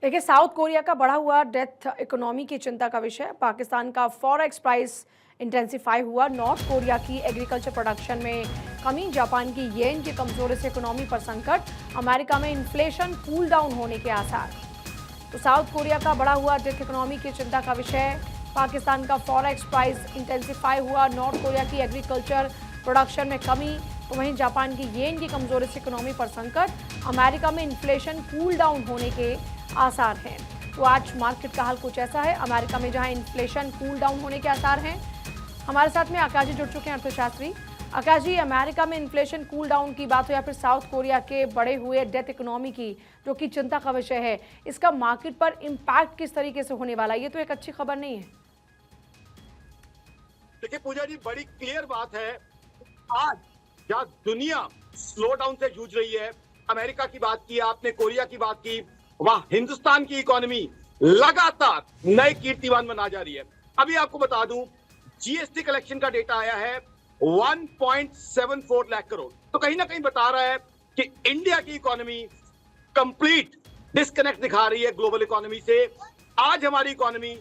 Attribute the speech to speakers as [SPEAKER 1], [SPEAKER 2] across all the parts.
[SPEAKER 1] देखिए, south Korea का बढ़ा हुआ डेथ इकोनॉमी की चिंता का विषय। पाकिस्तान का फॉरेक्स प्राइस इंटेंसिफाई हुआ। नॉर्थ कोरिया की एग्रीकल्चर प्रोडक्शन में कमी, जापान की येन की कमजोरी से इकोनॉमी पर संकट, अमेरिका में इन्फ्लेशन कूल डाउन होने के आसार। तो साउथ कोरिया का बढ़ा हुआ डेथ इकोनॉमी की चिंता का विषय। पाकिस्तान का फॉरेक्स प्राइस इंटेंसिफाई हुआ। नॉर्थ कोरिया की एग्रीकल्चर प्रोडक्शन में कमी, तो वहीं जापान की येन की कमजोरी से इकोनॉमी पर संकट, अमेरिका में इन्फ्लेशन कूल डाउन होने के आसार हैं। तो आज मार्केट का हाल कुछ ऐसा है। अमेरिका में जहां इन्फ्लेशन कूल डाउन होने के आसार हैं, हमारे साथ में आकाश जी जुड़ चुके हैं, अर्थशास्त्री। आकाश जी, अमेरिका में इन्फ्लेशन कूल डाउन की बात हो या फिर साउथ कोरिया के बढ़े हुए डेथ इकोनॉमी की, जो कि चिंता का विषय है, इसका मार्केट पर इम्पैक्ट किस तरीके से होने वाला है? ये तो एक अच्छी खबर नहीं है।
[SPEAKER 2] देखिए पूजा जी, बड़ी क्लियर बात है। आज जहाँ दुनिया स्लो डाउन से जूझ रही है, अमेरिका की बात की आपने, कोरिया की बात की, वहां हिंदुस्तान की इकोनॉमी लगातार नए कीर्तिमान बना जा रही है। अभी आपको बता दूं, जीएसटी कलेक्शन का डेटा आया है 1.74 लाख करोड़। तो कहीं ना कहीं बता रहा है कि इंडिया की इकोनॉमी कंप्लीट डिस्कनेक्ट दिखा रही है ग्लोबल इकोनॉमी से। आज हमारी इकोनॉमी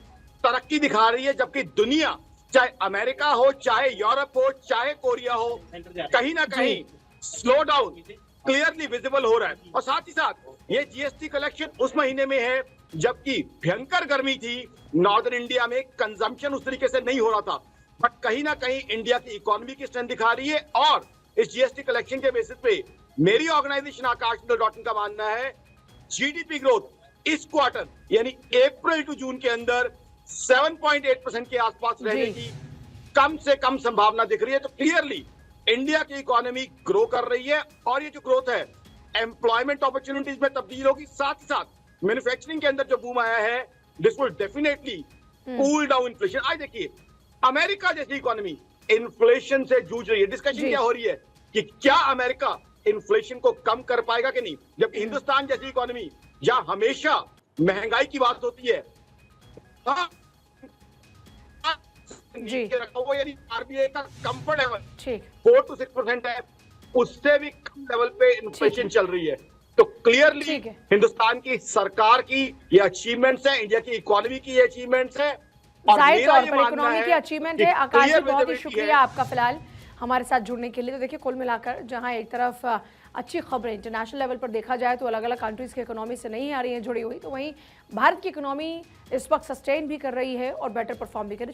[SPEAKER 2] तरक्की दिखा रही है, जबकि दुनिया, चाहे अमेरिका हो, चाहे यूरोप हो, चाहे कोरिया हो, कहीं ना कहीं स्लो डाउन क्लियरली विजिबल हो रहा है। और साथ ही साथ ये जीएसटी कलेक्शन उस महीने में है जबकि भयंकर गर्मी थी नॉर्दर्न इंडिया में, कंजम्पशन उस तरीके से नहीं हो रहा था। बट कहीं ना कहीं इंडिया की इकोनॉमी की स्ट्रेंथ दिखा रही है। और इस जीएसटी कलेक्शन के बेसिस पे मेरी ऑर्गेनाइजेशन आकाश.in का मानना है जीडीपी ग्रोथ इस क्वार्टर यानी अप्रैल टू जून के अंदर 7.8% के आसपास रहने की कम से कम संभावना दिख रही है। तो क्लियरली इंडिया की इकोनॉमी ग्रो कर रही है और ये जो ग्रोथ है एम्प्लॉयमेंट अपॉर्चुनिटीज में तब्दील होगी। साथ ही साथ मैन्युफैक्चरिंग के अंदर जो बूम आया है, this will definitely cool down inflation. आज देखिए, अमेरिका जैसी इकोनॉमी इन्फ्लेशन से जूझ रही है। डिस्कशन क्या हो रही है कि क्या अमेरिका इन्फ्लेशन को कम कर पाएगा कि नहीं, जबकि हिंदुस्तान जैसी इकोनॉमी जहां हमेशा महंगाई की बात होती है,
[SPEAKER 1] जी
[SPEAKER 2] रखा हुआ यानी आरबीआई का कंफर्ट लेवल
[SPEAKER 1] ठीक
[SPEAKER 2] 4 to 6% है, उससे भी कम लेवल पे इन्फ्लेशन चल रही है। तो क्लियरली हिंदुस्तान की सरकार की ये अचीवमेंट्स है, इंडिया की इकोनॉमी की ये अचीवमेंट्स है और
[SPEAKER 1] जाहिर
[SPEAKER 2] मेरा
[SPEAKER 1] तौर
[SPEAKER 2] ये
[SPEAKER 1] पर
[SPEAKER 2] मानना
[SPEAKER 1] इकोनॉमी की
[SPEAKER 2] है
[SPEAKER 1] अचीवमेंट
[SPEAKER 2] कि
[SPEAKER 1] है। आकाश जी,
[SPEAKER 2] clear
[SPEAKER 1] बहुत ही
[SPEAKER 2] visibility
[SPEAKER 1] शुक्रिया
[SPEAKER 2] है।
[SPEAKER 1] आपका फिलहाल हमारे साथ जुड़ने के लिए। तो देखिए, कुल मिलाकर जहां एक तरफ अच्छी खबरें इंटरनेशनल लेवल पर देखा जाए तो अलग अलग कंट्रीज की इकोनॉमी से नहीं आ रही हैं जुड़ी हुई, तो वहीं भारत की इकोनॉमी इस वक्त सस्टेन भी कर रही है और बेटर परफॉर्म भी कर रही है।